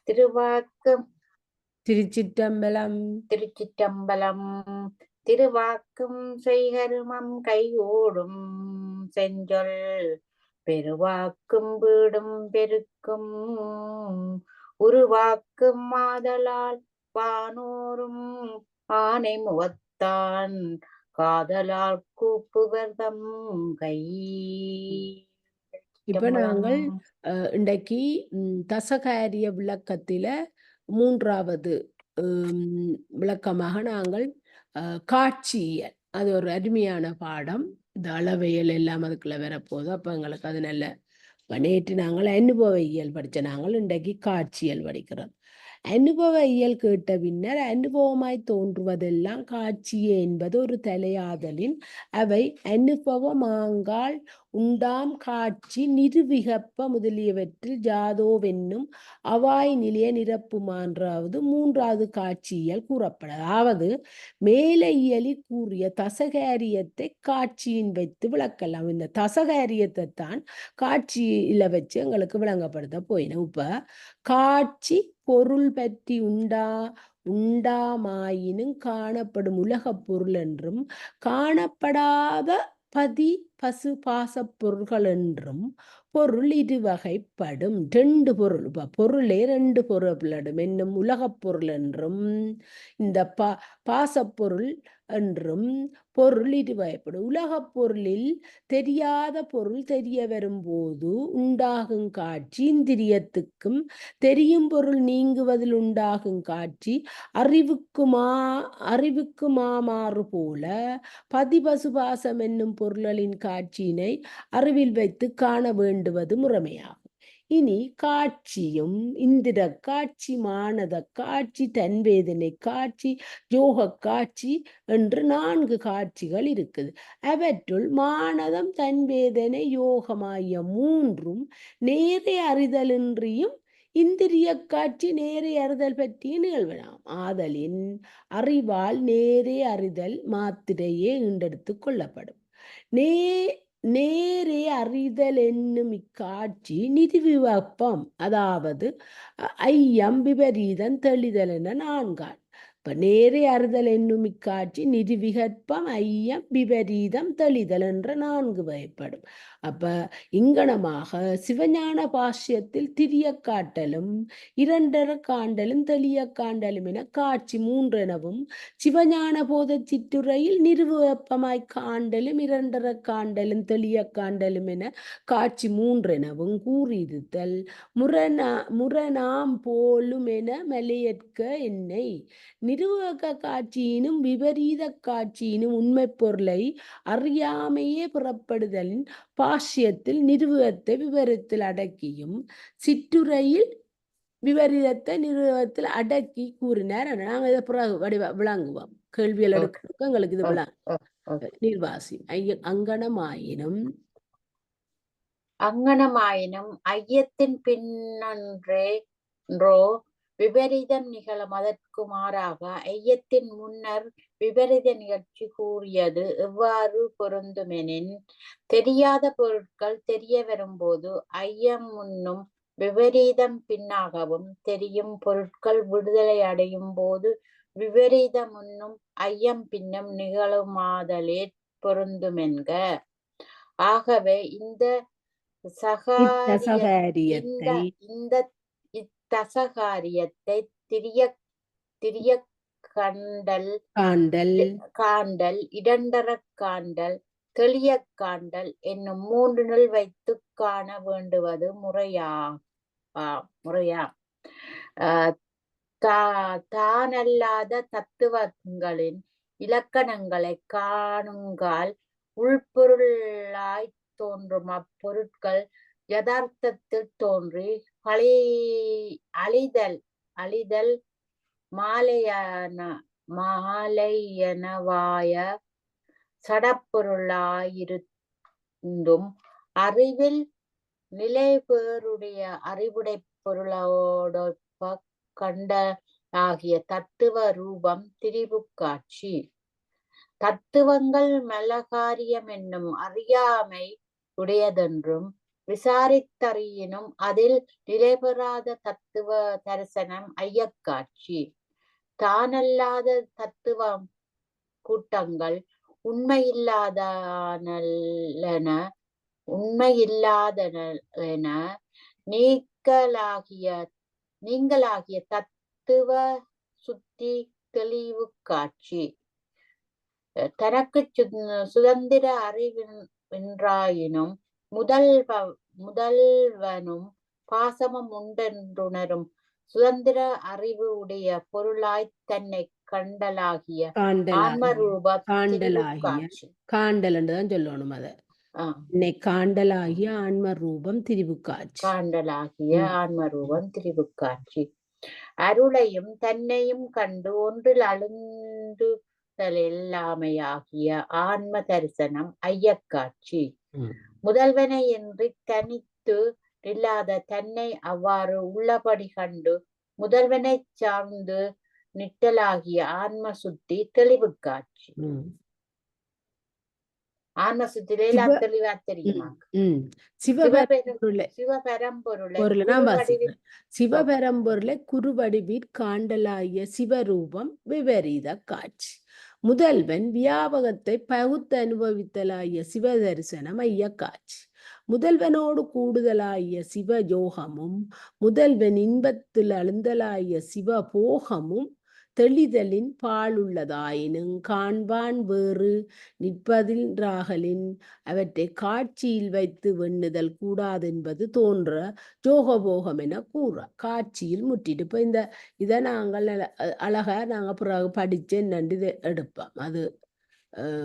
திருவாக்கும் திருச்சிற்றம்பலம். திருச்சிற்றம்பலம். திருவாக்கும் செய்கருமம் கைகூடும் செஞ்சொல் பெருவாக்கும் வீடும் பெருக்கும் உருவாக்கும் மாதலால் வானோரும் ஆனை முகத்தான் காதலால் கூப்புவர்தம் கை. இப்ப நாங்கள் இன்றைக்கு தசகாரிய விளக்கத்தில 3வது விளக்கமாக நாங்கள் காட்சியியல், அது ஒரு அருமையான பாடம். இந்த அளவையல் எல்லாம் அதுக்குள்ள வரப்போகுது. அப்ப எங்களுக்கு அது நல்ல. நேற்று நாங்கள் அனுபவ இயல் படிச்ச, நாங்கள் இன்றைக்கு காட்சியல் படிக்கிறோம். அனுபவ இயல் கேட்ட பின்னர் அனுபவமாய் தோன்றுவதெல்லாம் காட்சியே என்பது ஒரு தலையாதலின் அவை அனுபவமாங்கால் உண்டாம் காட்சி நிருவிகப்ப முதலியவற்றில் ஜாதோவென்னும் அவாய் நிலைய நிரப்புமான்றாவது 3வது காட்சியியல் கூறப்படும். அதாவது மேல இயலில் கூறிய தசகாரியத்தை காட்சியின் வைத்து விளக்கலாம். இந்த தசகாரியத்தை தான் காட்சியில வச்சு எங்களுக்கு விளங்கப்படுத்த போயினோம். இப்ப காட்சி பொருள் பற்றி உண்டாமாயினும் காணப்படும் உலகப் பொருள் என்றும் காணப்படாத பதி பசு பாச பொருள்கள் என்றும் பொருள் இருவகைப்படும். 2 பொருள். இப்ப பொருளே 2 பொருள்படும். என்னும் உலகப் பொருள் என்றும் இந்த பாசப்பொருள் என்றும் பொருள் இருவகைப்படும். உலகப் பொருளில் தெரியாத பொருள் தெரிய வரும்போது உண்டாகும் காட்சி இந்திரியத்துக்கும், தெரியும் பொருள் நீங்குவதில் உண்டாகும் காட்சி அறிவுக்குமாறு போல பதிபசுபாசம் என்னும் பொருள்களின் காட்சியினை அறிவில் வைத்து காண வேண்டுவது முறைமையாகும். இனி காட்சியும் இந்திர காட்சி, மானத காட்சி, தன்வேதனை காட்சி, யோக காட்சி என்று 4 காட்சிகள் இருக்குது. அவற்றுள் மானதம், தன்வேதனை, யோகமாய 3ம் நேரே அறிதலின்றியும் இந்திரிய காட்சி நேரே அறிதல் பற்றிய நிகழ்வலாம். ஆதலின் அறிவால் நேரே அறிதல் மாத்திரையே ஈண்டெடுத்து கொள்ளப்படும். நேரே அறிதல் என்னும் இக்காட்சி நிதிவிவப்பம், அதாவது ஐயம், விபரீதம், தெளிதல் என 4. இப்ப நேரே அறிதல் என்னும் இக்காட்சி நிதிவிகற்பம், ஐயம், விபரீதம், தெளிதல் என்ற 4 வகைப்படும். அப்ப இங்கனமாக சிவஞான பாஷ்யத்தில் திரிய காட்டலும் 2 காண்டலும் தெளிய காண்டலும் என காட்சி 3 எனவும், சிவஞான போத சிற்றுரையில் நிருவப்பமாய் காண்டலும் 2 காண்டலும் தெளிய காண்டலும் என காட்சி 3 எனவும் கூறியிருத்தல் முரணாம் போலும் என மலையற்க என்னை. நிருவக காட்சியினும் விபரீத காட்சியினும் உண்மை பொருளை அறியாமையே புறப்படுதலின் பாஷ்யத்தில் நிருவகத்தை விவரத்தில் அடக்கியும் சிற்றுரையில் விபரீதத்தை நிருவகத்தில் அடக்கி கூறினார். நாங்கள் இதை பிறகு விளங்குவோம். கேள்விகள் எடுக்க எங்களுக்கு இது நிர்வாசி. அங்கனமாயினும் ஐயத்தின் பின்னொன்றோ விபரீதம் நிகழும். அதற்கு மாறாக ஐயத்தின் முன்னர் விபரீத நிகழ்ச்சி கூறியது எவ்வாறு பொருந்துமெனின், தெரியாத பொருட்கள் தெரிய வரும்போது ஐயம் முன்னும் விபரீதம் பின்னாகவும், தெரியும் பொருட்கள் விடுதலை அடையும் போது விபரீதம் முன்னும் ஐயம் பின்னும் நிகழுமாதலே பொருந்துமென்க. ஆகவே இந்த இத்தசகாரியத்தை திரிய காண்டல், இடண்டறக் காண்டல், தெளிய காண்டல் என்னும் 3 வைத்து காண வேண்டுவது முறையா. தானல்லாத தத்துவங்களின் இலக்கணங்களை காணுங்கால் உள்பொருளாய் தோன்றும் அப்பொருட்கள் யதார்த்தத்தில் தோன்றி அழிதல் மாலையனவாய சடப்பொருளாயிருந்தும் அறிவில் நிலைபேறுடைய அறிவுடை பொருளோடொப்ப கண்ட ஆகிய தத்துவ ரூபம் திரிபு காட்சி. தத்துவங்கள் மலகாரியம் என்னும் அறியாமை உடையதென்றும் விசாரித்தறியினும் அதில் நிலைபெறாத தத்துவ தரிசனம் ஐயக்காட்சி. தானல்லாத தத்துவ கூட்டங்கள் உண்மையில்லாதன நீங்களாகிய தத்துவ சுத்தி தெளிவு காட்சி. தனக்கு சுதந்திர அறிவின்றாயினும் முதல்வனும் பாசமும் உண்டென்றுணரும் சுதந்திர அறிவு உடைய பொருளாய்த் தன்னை கண்டலாகிய ஆன்மரூப திரிவுக்காட்சி. காண்டல் என்றுதான் சொல்லணும் அத. காண்டலாகிய ஆன்ம ரூபம் திரிவுக்காட்சி. காண்டலாகிய ஆன்மரூபம் திரிவுக்காட்சி. அருளையும் தன்னையும் கண்டு ஒன்றில் அழுந்துதலெல்லாமையாகிய ஆன்ம தரிசனம் ஐயக்காட்சி. முதல்வனை என்று தனித்து இல்லாத தன்னை அவ்வாறு உள்ளபடி கண்டு முதல்வனை சார்ந்து நிட்டலாகிய ஆன்ம சுத்தி தெளிவுக்காட்சி. ஆன்ம சுத்திலே எல்லாம் தெளிவா தெரியுமா? சிவபரம்பொருளை குருவடிவீர் காண்டலாகிய சிவரூபம் விபரீத காட்சி. முதல்வன் வியாபகத்தை பகுத்து அனுபவித்தலாகிய சிவ தரிசனம் ஐய காட்சி. முதல்வனோடு கூடுதலாகிய சிவ யோகமும் முதல்வன் இன்பத்தில் அழுந்தலாகிய சிவ போகமும் தெளிதலின் பாலுள்ளதாயினும் காண்பான் வேறு நிற்பதின்றாகலின் அவற்றை காட்சியில் வைத்து வெண்ணுதல் கூடாதென்பது தோன்ற ஜோகபோகம் என கூற காட்சியில் முட்டிட்டு. இப்போ இதை நாங்கள் அழகா நாங்கள் பிறகு படித்து நன்றி எடுப்போம். அது